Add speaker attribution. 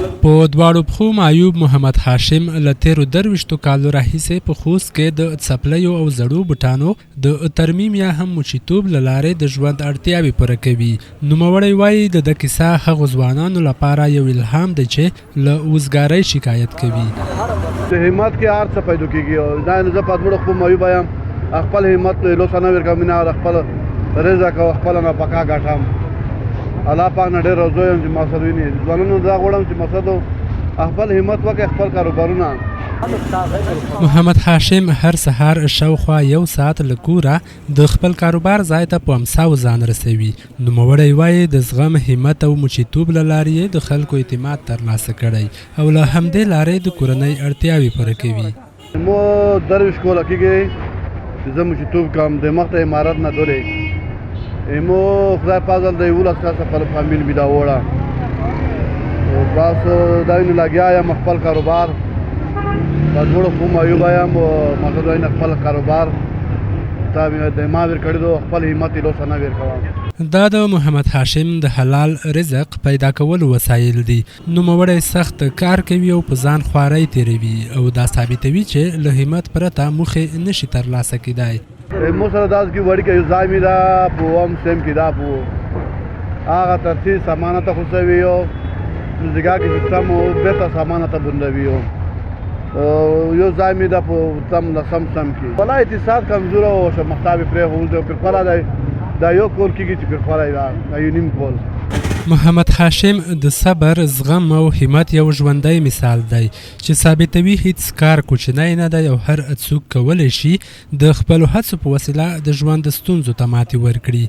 Speaker 1: په دواړو پښو معیوب محمد هاشم له تیرو 23 کالو راهیسې په خوست کې د څپلیو او زړو بوټانو د ترمیم یا هم مچیتوب له لارې د ژوند اړتیاوې پوره کوي. نوموړی وایي د ده کیسه هغو ځوانانو لپاره یو الهام دی چې له وزګارۍ شکایت کوي.
Speaker 2: د همت کې هر څه پیدا کېږي. دا زه په دواړو پښو معیوب یم، خپل همت لوسه نه ورکوم، نه خپل رزق او خپل نفقه ګټم. الله پاک نه ډېر روزو یم چې مقصد ویني. ځوانانو دا غواړم چې مقصد خپل همت وکړي، خپل کاروبارونه.
Speaker 1: محمد هاشم هر سهار شاوخوا 1 ساعت له کوره د خپل کاروبار ځای ته په امساو ځان رسوي. نوموړی وایي د زغم، همت او مچیتوب له لارې د خلکو اعتماد ترلاسه کړی او له همدې لارې د کورنۍ اړتیاوې پوره کوي.
Speaker 2: مو درویش کوله کېږي چې زه مچیتوب کوم، د مخ ته امارت نه دوری امو خدای پازل د 11 کسه پر فامیل می دا وړه بس دا نه لګیا یم خپل کاروبار په ډوړو خو معیوب یم، مقصد وایم خپل کاروبار تا د ما ور کړی دو خپل همت له سنا ور کوم.
Speaker 1: دا د محمد هاشم د حلال رزق پیدا کول وسایل دي. نوموړی سخت کار کوي او په ځان خوارۍ تیروي او دا ثابتوي چې له همت پرته موخې نشي ترلاسه کیدای.
Speaker 2: مو سره داس کی وړي کې ځای می دا په هم سیم کې دا په هغه ترتیب سامان ته خوشوي او زګا کې سم او به سامان ته بندوي یو ځای می دا په تم لسم سم کې ولا اقتصاد کمزور او شمختاب پرې هو پر خلا دا یو کور کې چې پر خلا دا یو نیم کول.
Speaker 1: محمد هاشم د صبر، زغم او همت یو ژوندی مثال دی چې ثابتوي هیڅ کار کوچنی نه دی او هر څوک کولی شي د خپلو هڅو په وسیله د ژوند ستونزو ته ماتې ورکړي.